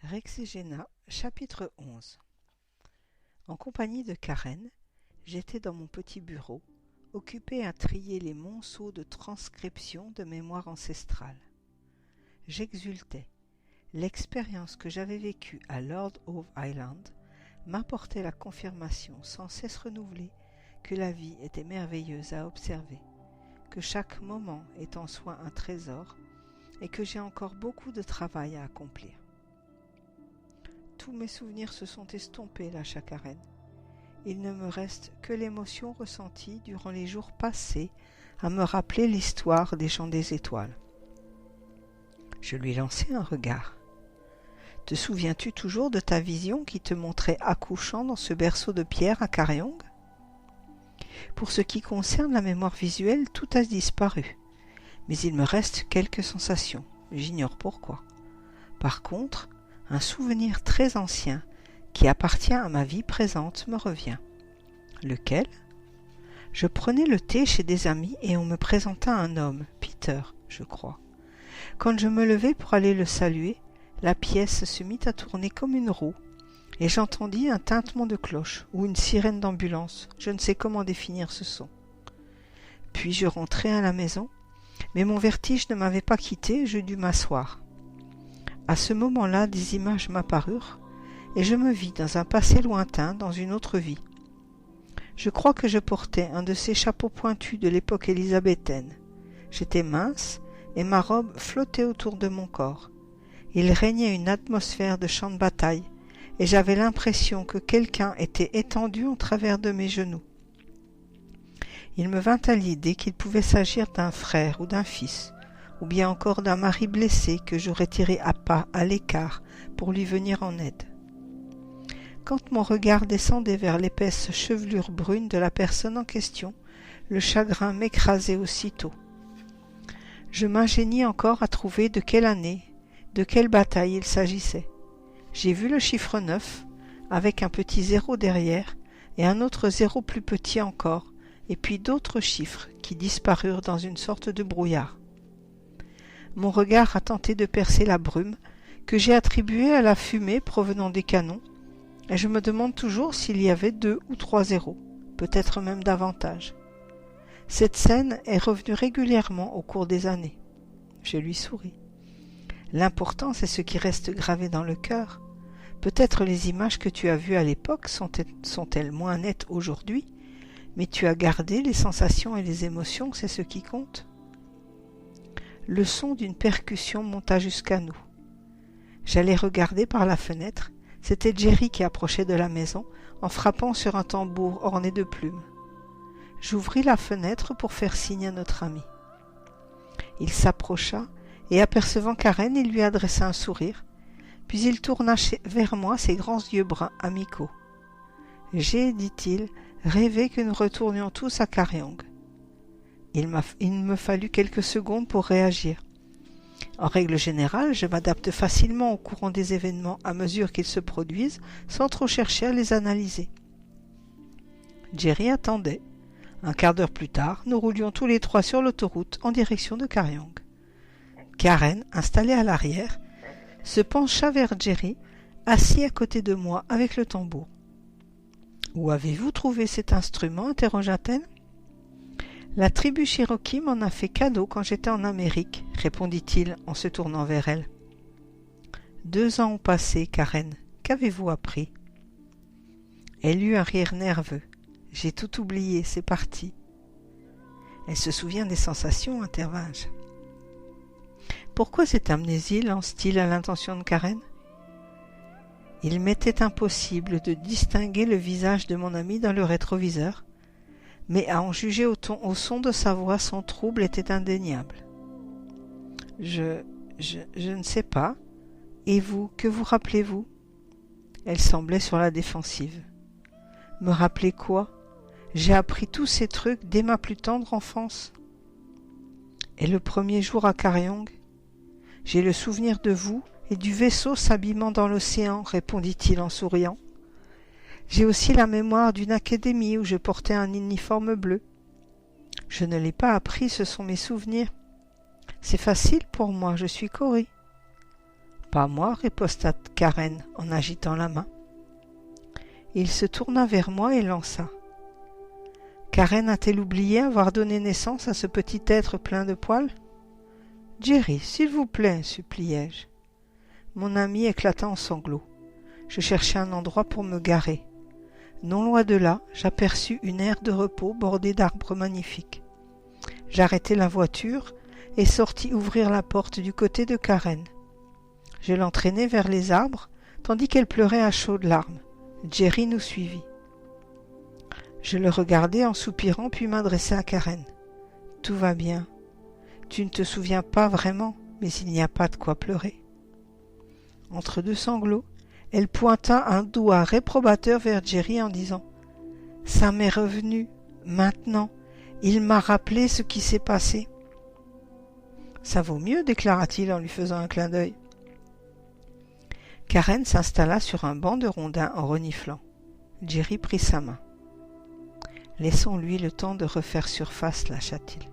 Rexigena, chapitre 11. En compagnie de Karen, j'étais dans mon petit bureau, occupé à trier les monceaux de transcriptions de mémoire ancestrale. J'exultais. L'expérience que j'avais vécue à Lord Howe Island m'apportait la confirmation sans cesse renouvelée que la vie était merveilleuse à observer, que chaque moment est en soi un trésor et que j'ai encore beaucoup de travail à accomplir. Tous mes souvenirs se sont estompés, lâcha Karen. Il ne me reste que l'émotion ressentie durant les jours passés à me rappeler l'histoire des gens des étoiles. Je lui lançai un regard. Te souviens-tu toujours de ta vision qui te montrait accouchant dans ce berceau de pierre à Karyong ? Pour ce qui concerne la mémoire visuelle, tout a disparu. Mais il me reste quelques sensations, j'ignore pourquoi. Par contre, un souvenir très ancien qui appartient à ma vie présente me revient. Lequel ? Je prenais le thé chez des amis et on me présenta un homme, Peter, je crois. Quand je me levai pour aller le saluer, la pièce se mit à tourner comme une roue et j'entendis un tintement de cloche ou une sirène d'ambulance, je ne sais comment définir ce son. Puis je rentrai à la maison, mais mon vertige ne m'avait pas quitté et je dus m'asseoir. À ce moment-là, des images m'apparurent, et je me vis dans un passé lointain, dans une autre vie. Je crois que je portais un de ces chapeaux pointus de l'époque élisabéthaine. J'étais mince, et ma robe flottait autour de mon corps. Il régnait une atmosphère de champ de bataille, et j'avais l'impression que quelqu'un était étendu en travers de mes genoux. Il me vint à l'idée qu'il pouvait s'agir d'un frère ou d'un fils, ou bien encore d'un mari blessé que j'aurais tiré à pas à l'écart pour lui venir en aide. Quand mon regard descendait vers l'épaisse chevelure brune de la personne en question, le chagrin m'écrasait aussitôt. Je m'ingéniais encore à trouver de quelle année, de quelle bataille il s'agissait. J'ai vu le chiffre 9, avec un petit zéro derrière, et un autre zéro plus petit encore, et puis d'autres chiffres qui disparurent dans une sorte de brouillard. Mon regard a tenté de percer la brume que j'ai attribuée à la fumée provenant des canons, et je me demande toujours s'il y avait 2 ou 3 zéros, peut-être même davantage. Cette scène est revenue régulièrement au cours des années. Je lui souris. L'important, c'est ce qui reste gravé dans le cœur. Peut-être les images que tu as vues à l'époque sont-elles moins nettes aujourd'hui, mais tu as gardé les sensations et les émotions, c'est ce qui compte. Le son d'une percussion monta jusqu'à nous. J'allais regarder par la fenêtre. C'était Jerry qui approchait de la maison en frappant sur un tambour orné de plumes. J'ouvris la fenêtre pour faire signe à notre ami. Il s'approcha et apercevant Karen, il lui adressa un sourire, puis il tourna vers moi ses grands yeux bruns amicaux. « J'ai, dit-il, rêvé que nous retournions tous à Karyong. » Il me fallut quelques secondes pour réagir. En règle générale, je m'adapte facilement au courant des événements à mesure qu'ils se produisent, sans trop chercher à les analyser. Jerry attendait. Un quart d'heure plus tard, nous roulions tous les trois sur l'autoroute en direction de Karyong. Karen, installée à l'arrière, se pencha vers Jerry, assis à côté de moi avec le tambour. « Où avez-vous trouvé cet instrument ?» interrogea-t-elle. « La tribu Cherokee m'en a fait cadeau quand j'étais en Amérique, » répondit-il en se tournant vers elle. « 2 ans ont passé, Karen. Qu'avez-vous appris ?» Elle eut un rire nerveux. « J'ai tout oublié, c'est parti. » Elle se souvient des sensations, intervint-je. « Pourquoi cette amnésie lance-t-il à l'intention de Karen ? Il m'était impossible de distinguer le visage de mon ami dans le rétroviseur, mais à en juger au son de sa voix, son trouble était indéniable. Je ne sais pas. Et vous, que vous rappelez-vous ? Elle semblait sur la défensive. Me rappeler quoi ? J'ai appris tous ces trucs dès ma plus tendre enfance. Et le premier jour à Karyong ? J'ai le souvenir de vous et du vaisseau s'abîmant dans l'océan, répondit-il en souriant. J'ai aussi la mémoire d'une académie où je portais un uniforme bleu. Je ne l'ai pas appris, ce sont mes souvenirs. C'est facile pour moi, je suis Cory. Pas moi, riposta Karen en agitant la main. Il se tourna vers moi et lança. Karen a-t-elle oublié avoir donné naissance à ce petit être plein de poils ? Jerry, s'il vous plaît, suppliai-je. Mon ami éclata en sanglots. Je cherchais un endroit pour me garer. Non loin de là, j'aperçus une aire de repos bordée d'arbres magnifiques. J'arrêtai la voiture et sortis ouvrir la porte du côté de Karen. Je l'entraînai vers les arbres, tandis qu'elle pleurait à chaudes larmes. Jerry nous suivit. Je le regardai en soupirant, puis m'adressai à Karen. « Tout va bien. Tu ne te souviens pas vraiment, mais il n'y a pas de quoi pleurer. » Entre deux sanglots, elle pointa un doigt réprobateur vers Jerry en disant « Ça m'est revenu, maintenant. Il m'a rappelé ce qui s'est passé. » « Ça vaut mieux, déclara-t-il en lui faisant un clin d'œil. Karen s'installa sur un banc de rondins en reniflant. Jerry prit sa main. « Laissons-lui le temps de refaire surface, lâcha-t-il.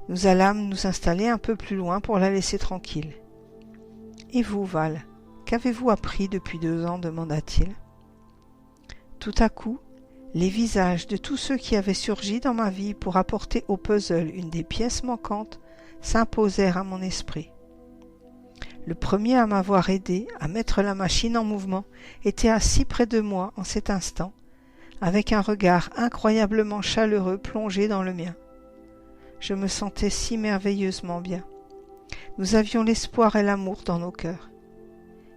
Nous allâmes nous installer un peu plus loin pour la laisser tranquille. « Et vous, Val, qu'avez-vous appris depuis 2 ans ?» demanda-t-il. Tout à coup, les visages de tous ceux qui avaient surgi dans ma vie pour apporter au puzzle une des pièces manquantes s'imposèrent à mon esprit. Le premier à m'avoir aidé à mettre la machine en mouvement était assis près de moi en cet instant, avec un regard incroyablement chaleureux plongé dans le mien. Je me sentais si merveilleusement bien. Nous avions l'espoir et l'amour dans nos cœurs.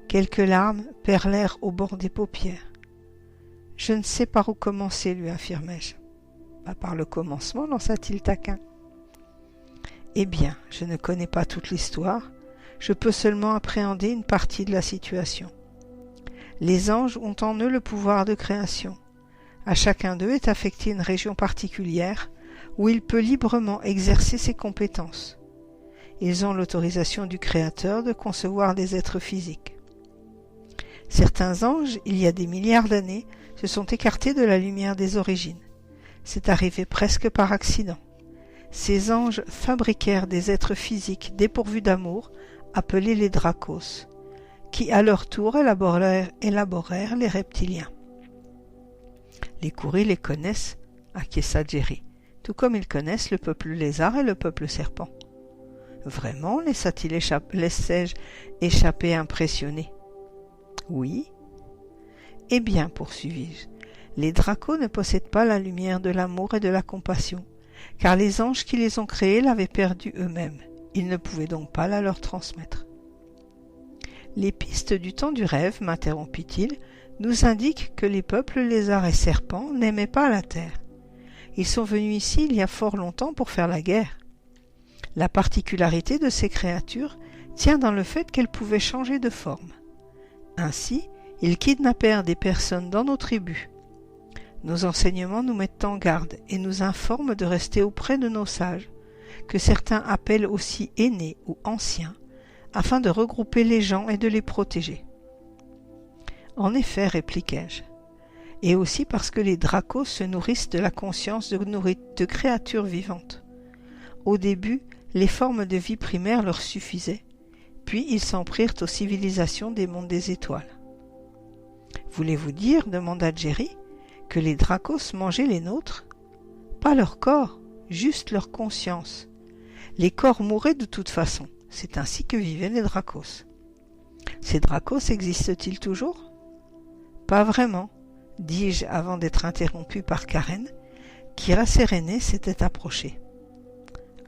Quelques larmes perlèrent au bord des paupières. « Je ne sais par où commencer, lui affirmai-je. »« Par le commencement, lança-t-il taquin. »« Eh bien, je ne connais pas toute l'histoire. Je peux seulement appréhender une partie de la situation. Les anges ont en eux le pouvoir de création. À chacun d'eux est affectée une région particulière où il peut librement exercer ses compétences. Ils ont l'autorisation du Créateur de concevoir des êtres physiques. Certains anges, il y a des milliards d'années, se sont écartés de la lumière des origines. C'est arrivé presque par accident. Ces anges fabriquèrent des êtres physiques dépourvus d'amour, appelés les Dracos, qui à leur tour élaborèrent les reptiliens. Les Cory les connaissent, acquiesça Jerry, tout comme ils connaissent le peuple lézard et le peuple serpent. Vraiment, laissai-je échapper impressionné. Oui. Eh bien, poursuivis-je, les Dracos ne possèdent pas la lumière de l'amour et de la compassion, car les anges qui les ont créés l'avaient perdue eux-mêmes. Ils ne pouvaient donc pas la leur transmettre. Les pistes du temps du rêve, m'interrompit-il, nous indiquent que les peuples lézards et serpents n'aimaient pas la terre. Ils sont venus ici il y a fort longtemps pour faire la guerre. La particularité de ces créatures tient dans le fait qu'elles pouvaient changer de forme. Ainsi, ils kidnappèrent des personnes dans nos tribus. Nos enseignements nous mettent en garde et nous informent de rester auprès de nos sages, que certains appellent aussi aînés ou anciens, afin de regrouper les gens et de les protéger. En effet, répliquai-je, et aussi parce que les Dracos se nourrissent de la conscience de créatures vivantes. Au début, les formes de vie primaires leur suffisaient, puis ils s'en prirent aux civilisations des mondes des étoiles. « Voulez-vous dire, demanda Jerry, que les Dracos mangeaient les nôtres ? Pas leur corps, juste leur conscience. Les corps mouraient de toute façon, c'est ainsi que vivaient les Dracos. Ces Dracos existent-ils toujours ? Pas vraiment, dis-je avant d'être interrompu par Karen, qui rassérénée s'était approchée.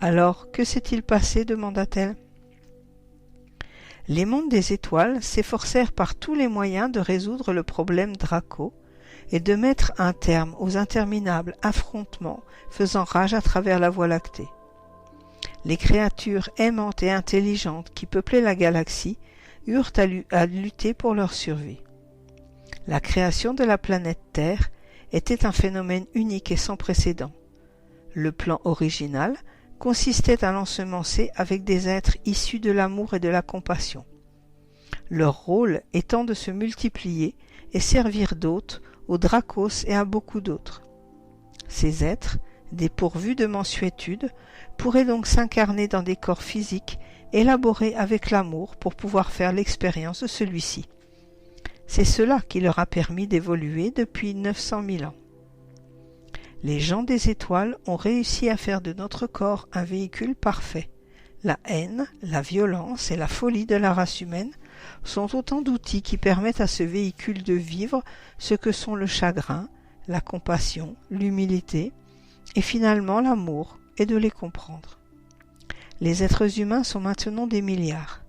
Alors, que s'est-il passé ? Demanda-t-elle. Les mondes des étoiles s'efforcèrent par tous les moyens de résoudre le problème Draco et de mettre un terme aux interminables affrontements faisant rage à travers la Voie lactée. Les créatures aimantes et intelligentes qui peuplaient la galaxie eurent à lutter pour leur survie. La création de la planète Terre était un phénomène unique et sans précédent. Le plan original consistait à l'ensemencer avec des êtres issus de l'amour et de la compassion. Leur rôle étant de se multiplier et servir d'hôtes aux Dracos et à beaucoup d'autres. Ces êtres, dépourvus de mansuétude, pourraient donc s'incarner dans des corps physiques élaborés avec l'amour pour pouvoir faire l'expérience de celui-ci. C'est cela qui leur a permis d'évoluer depuis 900 000 ans. Les gens des étoiles ont réussi à faire de notre corps un véhicule parfait. La haine, la violence et la folie de la race humaine sont autant d'outils qui permettent à ce véhicule de vivre ce que sont le chagrin, la compassion, l'humilité et finalement l'amour, et de les comprendre. Les êtres humains sont maintenant des milliards.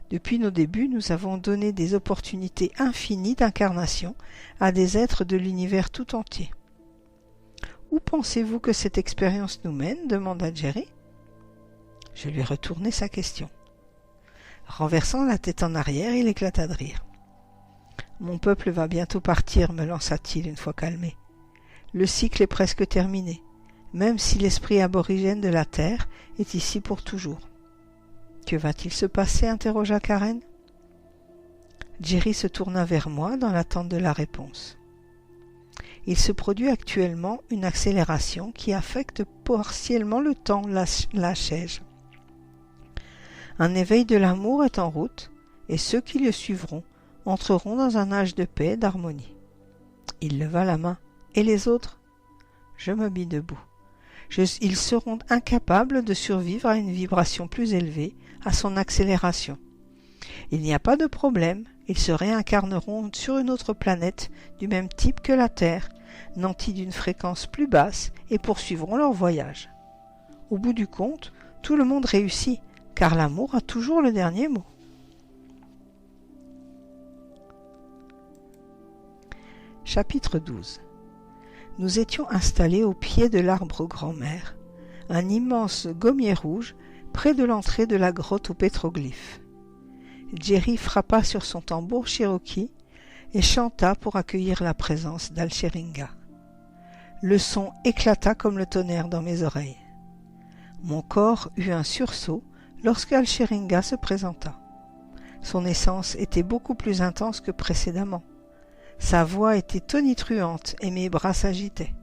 Depuis nos débuts, nous avons donné des opportunités infinies d'incarnation à des êtres de l'univers tout entier. Où pensez-vous que cette expérience nous mène ? Demanda Jerry. Je lui ai retourné sa question. Renversant la tête en arrière, il éclata de rire. « Mon peuple va bientôt partir, me lança-t-il une fois calmé. Le cycle est presque terminé, même si l'esprit aborigène de la Terre est ici pour toujours. » « Que va-t-il se passer ?» interrogea Karen. Jerry se tourna vers moi dans l'attente de la réponse. « Il se produit actuellement une accélération qui affecte partiellement le temps, lâchai-je. Un éveil de l'amour est en route, et ceux qui le suivront entreront dans un âge de paix et d'harmonie. » Il leva la main. « Et les autres ?» Je me mis debout. Ils seront incapables de survivre à une vibration plus élevée, à son accélération. Il n'y a pas de problème, ils se réincarneront sur une autre planète du même type que la Terre, nantis d'une fréquence plus basse, et poursuivront leur voyage. Au bout du compte, tout le monde réussit, car l'amour a toujours le dernier mot. Chapitre 12. Nous étions installés au pied de l'arbre grand-mère, un immense gommier rouge près de l'entrée de la grotte aux pétroglyphes. Jerry frappa sur son tambour cherokee et chanta pour accueillir la présence d'Alcheringa. Le son éclata comme le tonnerre dans mes oreilles. Mon corps eut un sursaut lorsque Alcheringa se présenta. Son essence était beaucoup plus intense que précédemment. Sa voix était tonitruante et mes bras s'agitaient.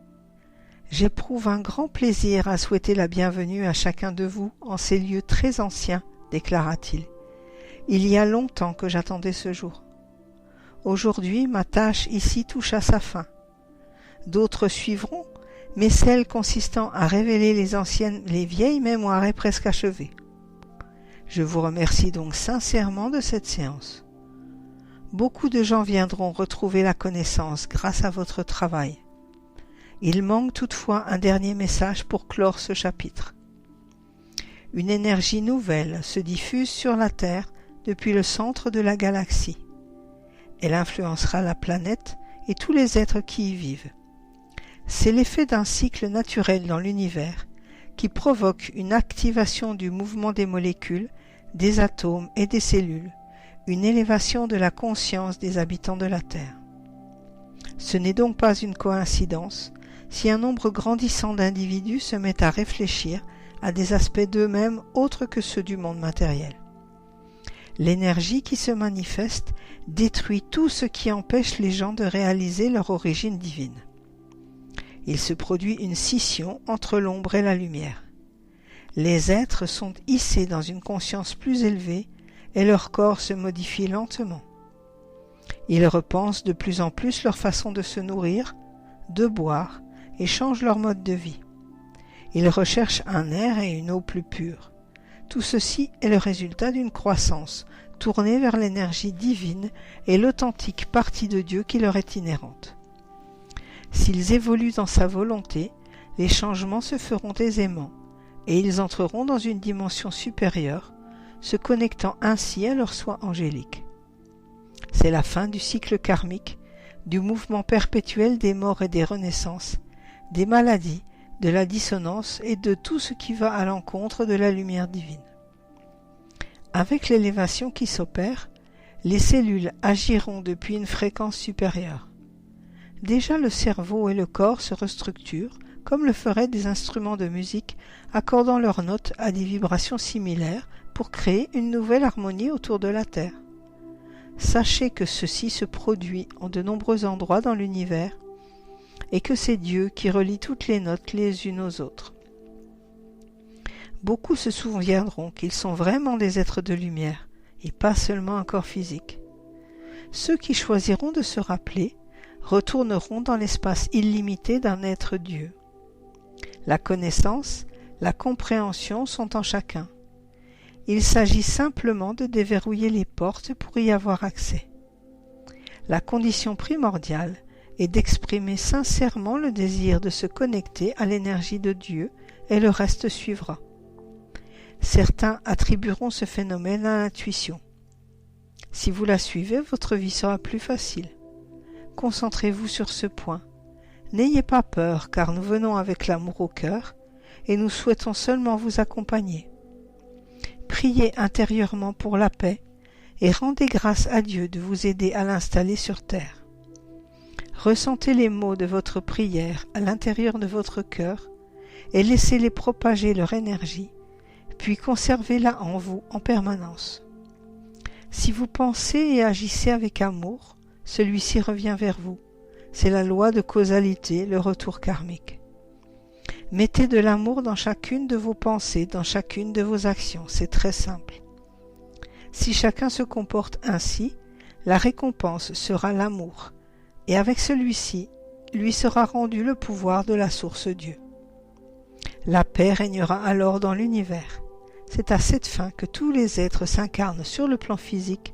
« J'éprouve un grand plaisir à souhaiter la bienvenue à chacun de vous en ces lieux très anciens, déclara-t-il. Il y a longtemps que j'attendais ce jour. Aujourd'hui, ma tâche ici touche à sa fin. D'autres suivront, mais celle consistant à révéler les vieilles mémoires est presque achevée. Je vous remercie donc sincèrement de cette séance. Beaucoup de gens viendront retrouver la connaissance grâce à votre travail. Il manque toutefois un dernier message pour clore ce chapitre. Une énergie nouvelle se diffuse sur la Terre depuis le centre de la galaxie. Elle influencera la planète et tous les êtres qui y vivent. C'est l'effet d'un cycle naturel dans l'univers qui provoque une activation du mouvement des molécules, des atomes et des cellules, une élévation de la conscience des habitants de la Terre. Ce n'est donc pas une coïncidence si un nombre grandissant d'individus se met à réfléchir à des aspects d'eux-mêmes autres que ceux du monde matériel. L'énergie qui se manifeste détruit tout ce qui empêche les gens de réaliser leur origine divine. Il se produit une scission entre l'ombre et la lumière. Les êtres sont hissés dans une conscience plus élevée et leur corps se modifie lentement. Ils repensent de plus en plus leur façon de se nourrir, de boire et changent leur mode de vie. Ils recherchent un air et une eau plus purs. Tout ceci est le résultat d'une croissance tournée vers l'énergie divine et l'authentique partie de Dieu qui leur est inhérente. S'ils évoluent dans sa volonté, les changements se feront aisément et ils entreront dans une dimension supérieure, se connectant ainsi à leur soi angélique. C'est la fin du cycle karmique, du mouvement perpétuel des morts et des renaissances, des maladies, de la dissonance et de tout ce qui va à l'encontre de la lumière divine. Avec l'élévation qui s'opère, les cellules agiront depuis une fréquence supérieure. Déjà le cerveau et le corps se restructurent comme le feraient des instruments de musique accordant leurs notes à des vibrations similaires pour créer une nouvelle harmonie autour de la Terre. Sachez que ceci se produit en de nombreux endroits dans l'univers et que c'est Dieu qui relie toutes les notes les unes aux autres. Beaucoup se souviendront qu'ils sont vraiment des êtres de lumière et pas seulement un corps physique. Ceux qui choisiront de se rappeler retourneront dans l'espace illimité d'un être Dieu. La connaissance, la compréhension sont en chacun. Il s'agit simplement de déverrouiller les portes pour y avoir accès. La condition primordiale est d'exprimer sincèrement le désir de se connecter à l'énergie de Dieu et le reste suivra. Certains attribueront ce phénomène à l'intuition. Si vous la suivez, votre vie sera plus facile. Concentrez-vous sur ce point. N'ayez pas peur, car nous venons avec l'amour au cœur et nous souhaitons seulement vous accompagner. Priez intérieurement pour la paix et rendez grâce à Dieu de vous aider à l'installer sur terre. Ressentez les mots de votre prière à l'intérieur de votre cœur et laissez-les propager leur énergie, puis conservez-la en vous en permanence. Si vous pensez et agissez avec amour, celui-ci revient vers vous. C'est la loi de causalité, le retour karmique. Mettez de l'amour dans chacune de vos pensées, dans chacune de vos actions, c'est très simple. Si chacun se comporte ainsi, la récompense sera l'amour, et avec celui-ci, lui sera rendu le pouvoir de la source Dieu. La paix régnera alors dans l'univers. C'est à cette fin que tous les êtres s'incarnent sur le plan physique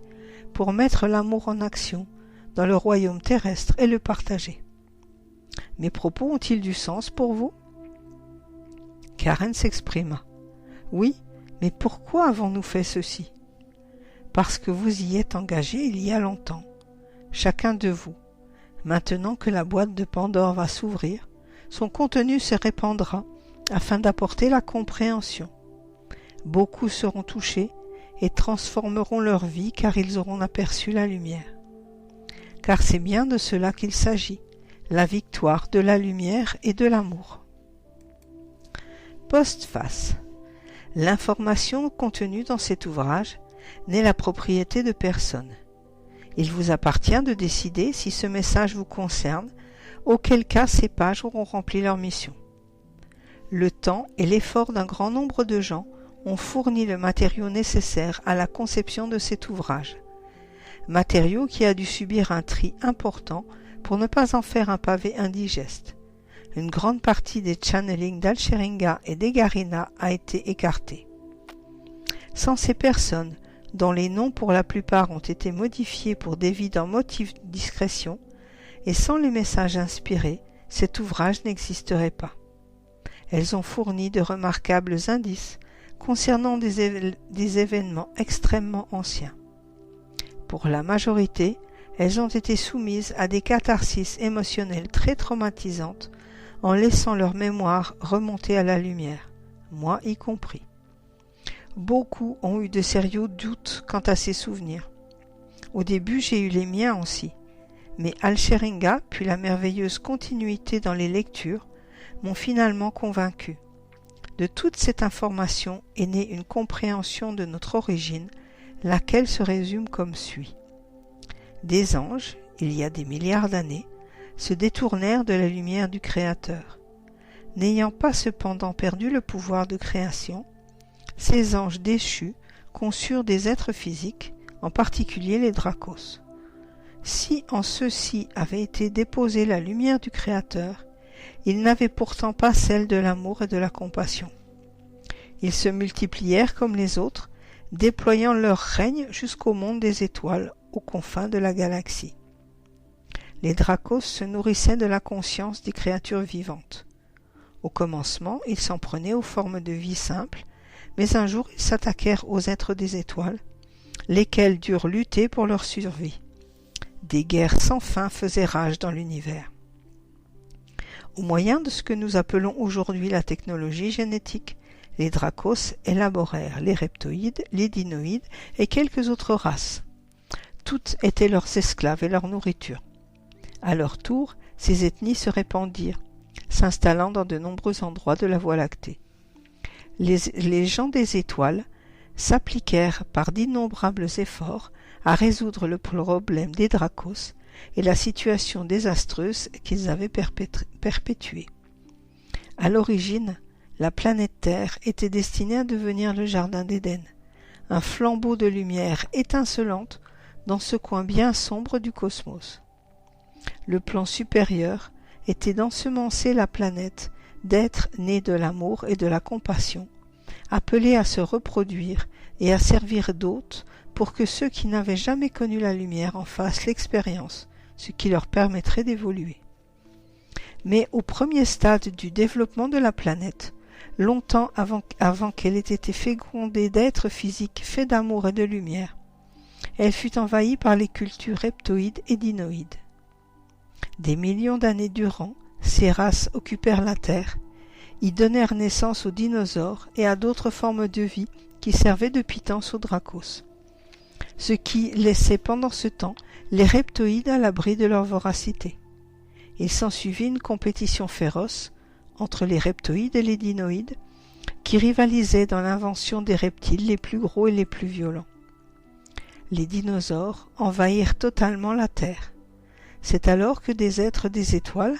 pour mettre l'amour en action dans le royaume terrestre et le partager. Mes propos ont-ils du sens pour vous ? Karen s'exprima. Oui, mais pourquoi avons-nous fait ceci ? Parce que vous y êtes engagé il y a longtemps, chacun de vous. Maintenant que la boîte de Pandore va s'ouvrir, son contenu se répandra afin d'apporter la compréhension. Beaucoup seront touchés et transformeront leur vie car ils auront aperçu la lumière. Car c'est bien de cela qu'il s'agit, la victoire de la lumière et de l'amour. Postface. L'information contenue dans cet ouvrage n'est la propriété de personne. Il vous appartient de décider si ce message vous concerne, auquel cas ces pages auront rempli leur mission. Le temps et l'effort d'un grand nombre de gens ont fourni le matériau nécessaire à la conception de cet ouvrage. Matériau qui a dû subir un tri important pour ne pas en faire un pavé indigeste. Une grande partie des channelings d'Alsheringa et d'Egarina a été écartée. Sans ces personnes, dont les noms pour la plupart ont été modifiés pour d'évidents motifs de discrétion, et sans les messages inspirés, cet ouvrage n'existerait pas. Elles ont fourni de remarquables indices concernant des événements extrêmement anciens. Pour la majorité, elles ont été soumises à des catharsis émotionnelles très traumatisantes en laissant leur mémoire remonter à la lumière, moi y compris. Beaucoup ont eu de sérieux doutes quant à ces souvenirs. Au début, j'ai eu les miens aussi, mais Alsheringa puis la merveilleuse continuité dans les lectures m'ont finalement convaincu. De toute cette information est née une compréhension de notre origine, laquelle se résume comme suit. Des anges, il y a des milliards d'années, se détournèrent de la lumière du Créateur. N'ayant pas cependant perdu le pouvoir de création, ces anges déchus conçurent des êtres physiques, en particulier les Dracos. Si en ceux-ci avait été déposée la lumière du Créateur, ils n'avaient pourtant pas celle de l'amour et de la compassion. Ils se multiplièrent comme les autres, déployant leur règne jusqu'au monde des étoiles, aux confins de la galaxie. Les Dracos se nourrissaient de la conscience des créatures vivantes. Au commencement, ils s'en prenaient aux formes de vie simples, mais un jour ils s'attaquèrent aux êtres des étoiles, lesquels durent lutter pour leur survie. Des guerres sans fin faisaient rage dans l'univers. Au moyen de ce que nous appelons aujourd'hui la technologie génétique, les Dracos élaborèrent les reptoïdes, les dinoïdes et quelques autres races. Toutes étaient leurs esclaves et leur nourriture. À leur tour, ces ethnies se répandirent, s'installant dans de nombreux endroits de la Voie lactée. Les gens des étoiles s'appliquèrent par d'innombrables efforts à résoudre le problème des Dracos et la situation désastreuse qu'ils avaient perpétuée. À l'origine, la planète Terre était destinée à devenir le jardin d'Éden, un flambeau de lumière étincelante dans ce coin bien sombre du cosmos. Le plan supérieur était d'ensemencer la planète d'êtres nés de l'amour et de la compassion, appelés à se reproduire et à servir d'hôtes pour que ceux qui n'avaient jamais connu la lumière en fassent l'expérience, ce qui leur permettrait d'évoluer. Mais au premier stade du développement de la planète, longtemps avant qu'elle ait été fécondée d'êtres physiques faits d'amour et de lumière, elle fut envahie par les cultures reptoïdes et dinoïdes. Des millions d'années durant, ces races occupèrent la Terre, y donnèrent naissance aux dinosaures et à d'autres formes de vie qui servaient de pitance aux Dracos, ce qui laissait pendant ce temps les reptoïdes à l'abri de leur voracité. Il s'ensuivit une compétition féroce entre les reptoïdes et les dinoïdes qui rivalisaient dans l'invention des reptiles les plus gros et les plus violents. Les dinosaures envahirent totalement la Terre. C'est alors que des êtres des étoiles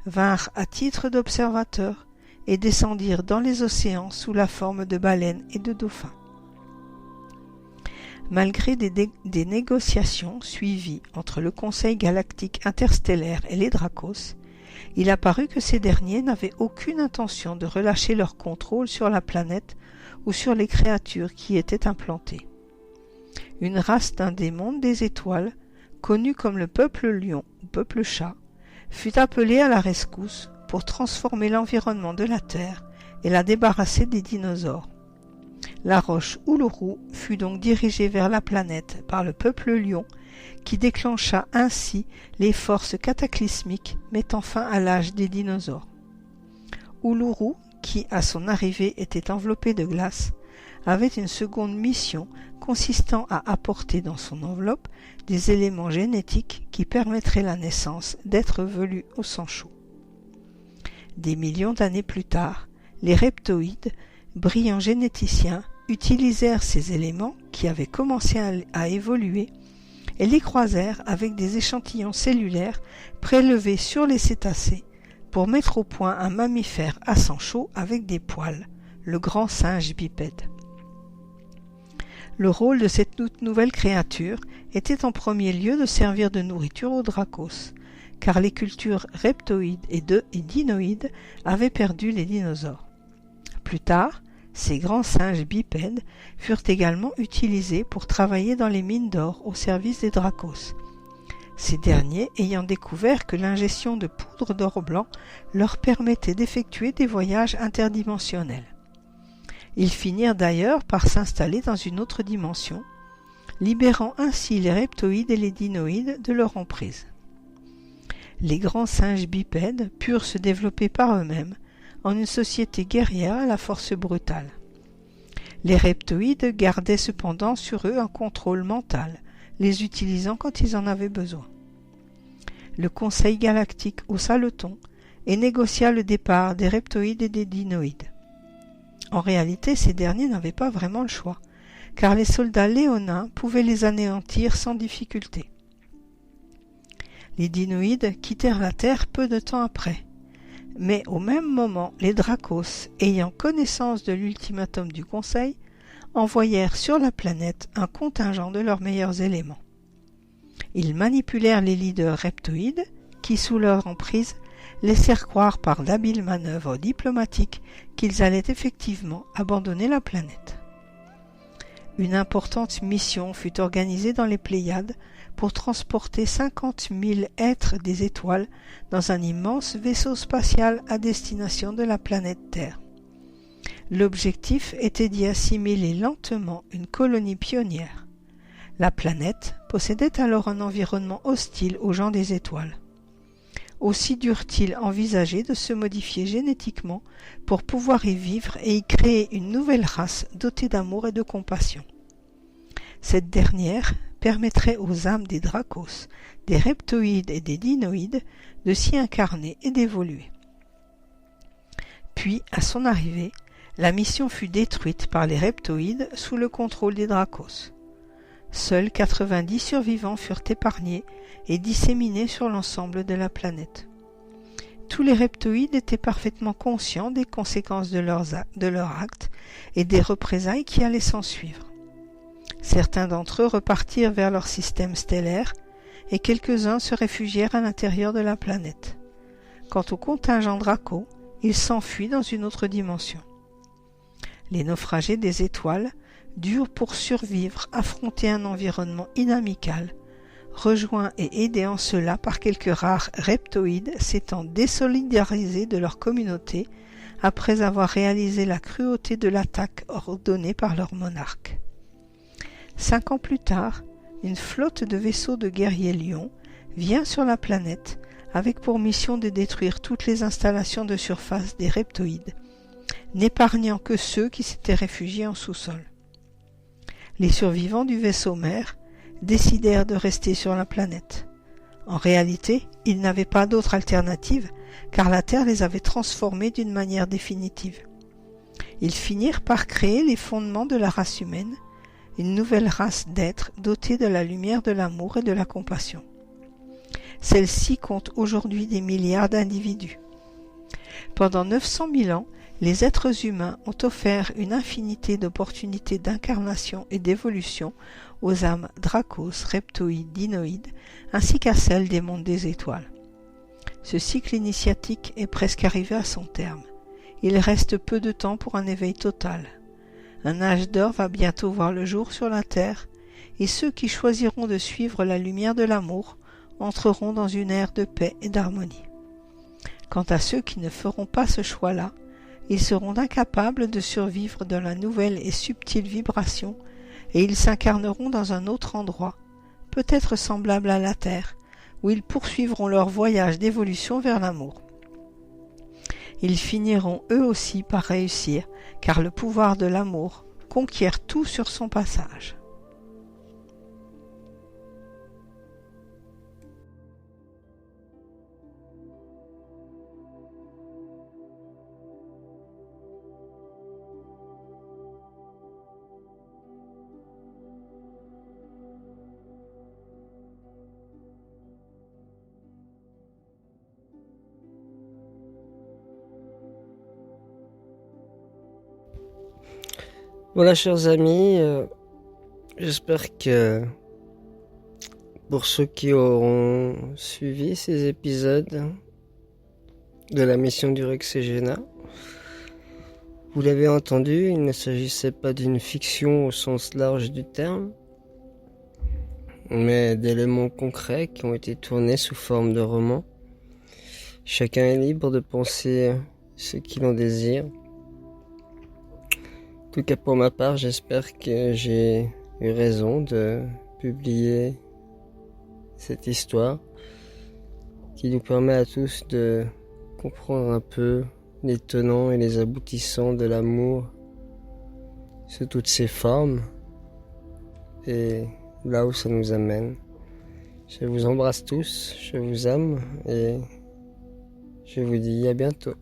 vinrent à titre d'observateurs et descendirent dans les océans sous la forme de baleines et de dauphins. Malgré des négociations suivies entre le Conseil galactique interstellaire et les Dracos, il apparut que ces derniers n'avaient aucune intention de relâcher leur contrôle sur la planète ou sur les créatures qui y étaient implantées. Une race d'un des mondes des étoiles, connue comme le peuple lion ou peuple chat, fut appelée à la rescousse pour transformer l'environnement de la Terre et la débarrasser des dinosaures. La roche Uluru fut donc dirigée vers la planète par le peuple lion qui déclencha ainsi les forces cataclysmiques mettant fin à l'âge des dinosaures. Uluru, qui à son arrivée était enveloppé de glace, avait une seconde mission consistant à apporter dans son enveloppe des éléments génétiques qui permettraient la naissance d'êtres velus au sang chaud. Des millions d'années plus tard, les reptoïdes, brillants généticiens, utilisèrent ces éléments qui avaient commencé à évoluer et les croisèrent avec des échantillons cellulaires prélevés sur les cétacés pour mettre au point un mammifère à sang chaud avec des poils, le grand singe bipède. Le rôle de cette toute nouvelle créature était en premier lieu de servir de nourriture aux Dracos, car les cultures reptoïdes et dinoïdes avaient perdu les dinosaures. Plus tard, ces grands singes bipèdes furent également utilisés pour travailler dans les mines d'or au service des Dracos, ces derniers ayant découvert que l'ingestion de poudre d'or blanc leur permettait d'effectuer des voyages interdimensionnels. Ils finirent d'ailleurs par s'installer dans une autre dimension, libérant ainsi les reptoïdes et les dinoïdes de leur emprise. Les grands singes bipèdes purent se développer par eux-mêmes en une société guerrière à la force brutale. Les reptoïdes gardaient cependant sur eux un contrôle mental, les utilisant quand ils en avaient besoin. Le Conseil galactique haussa le ton et négocia le départ des reptoïdes et des dinoïdes. En réalité, ces derniers n'avaient pas vraiment le choix, car les soldats léonins pouvaient les anéantir sans difficulté. Les dinoïdes quittèrent la Terre peu de temps après, mais au même moment, les Dracos, ayant connaissance de l'ultimatum du Conseil, envoyèrent sur la planète un contingent de leurs meilleurs éléments. Ils manipulèrent les leaders reptoïdes qui, sous leur emprise, laissèrent croire par d'habiles manœuvres diplomatiques qu'ils allaient effectivement abandonner la planète. Une importante mission fut organisée dans les Pléiades pour transporter 50 000 êtres des étoiles dans un immense vaisseau spatial à destination de la planète Terre. L'objectif était d'y assimiler lentement une colonie pionnière. La planète possédait alors un environnement hostile aux gens des étoiles. Aussi durent-ils envisager de se modifier génétiquement pour pouvoir y vivre et y créer une nouvelle race dotée d'amour et de compassion. Cette dernière permettrait aux âmes des Dracos, des reptoïdes et des dinoïdes de s'y incarner et d'évoluer. Puis, à son arrivée, la mission fut détruite par les reptoïdes sous le contrôle des Dracos. Seuls 90 survivants furent épargnés et disséminés sur l'ensemble de la planète. Tous les reptoïdes étaient parfaitement conscients des conséquences de leurs actes et des représailles qui allaient s'ensuivre. Certains d'entre eux repartirent vers leur système stellaire et quelques-uns se réfugièrent à l'intérieur de la planète. Quant au contingent Draco, il s'enfuit dans une autre dimension. Les naufragés des étoiles durent pour survivre affronter un environnement inamical, rejoints et aidés en cela par quelques rares reptoïdes s'étant désolidarisés de leur communauté après avoir réalisé la cruauté de l'attaque ordonnée par leur monarque. 5 ans plus tard, une flotte de vaisseaux de guerriers lions vient sur la planète avec pour mission de détruire toutes les installations de surface des reptoïdes, n'épargnant que ceux qui s'étaient réfugiés en sous-sol. Les survivants du vaisseau mère décidèrent de rester sur la planète. En réalité, ils n'avaient pas d'autre alternative car la Terre les avait transformés d'une manière définitive. Ils finirent par créer les fondements de la race humaine, une nouvelle race d'êtres dotée de la lumière de l'amour et de la compassion. Celle-ci compte aujourd'hui des milliards d'individus. Pendant 900 000 ans, les êtres humains ont offert une infinité d'opportunités d'incarnation et d'évolution aux âmes dracos, reptoïdes, dinoïdes, ainsi qu'à celles des mondes des étoiles. Ce cycle initiatique est presque arrivé à son terme. Il reste peu de temps pour un éveil total. Un âge d'or va bientôt voir le jour sur la Terre, et ceux qui choisiront de suivre la lumière de l'amour entreront dans une ère de paix et d'harmonie. Quant à ceux qui ne feront pas ce choix-là, ils seront incapables de survivre dans la nouvelle et subtile vibration et ils s'incarneront dans un autre endroit, peut-être semblable à la Terre, où ils poursuivront leur voyage d'évolution vers l'amour. Ils finiront eux aussi par réussir, car le pouvoir de l'amour conquiert tout sur son passage. Voilà, chers amis, j'espère que pour ceux qui auront suivi ces épisodes de la mission du Rexegena, vous l'avez entendu, il ne s'agissait pas d'une fiction au sens large du terme, mais d'éléments concrets qui ont été tournés sous forme de romans. Chacun est libre de penser ce qu'il en désire. En tout cas pour ma part, j'espère que j'ai eu raison de publier cette histoire qui nous permet à tous de comprendre un peu les tenants et les aboutissants de l'amour sous toutes ses formes et là où ça nous amène. Je vous embrasse tous, je vous aime et je vous dis à bientôt.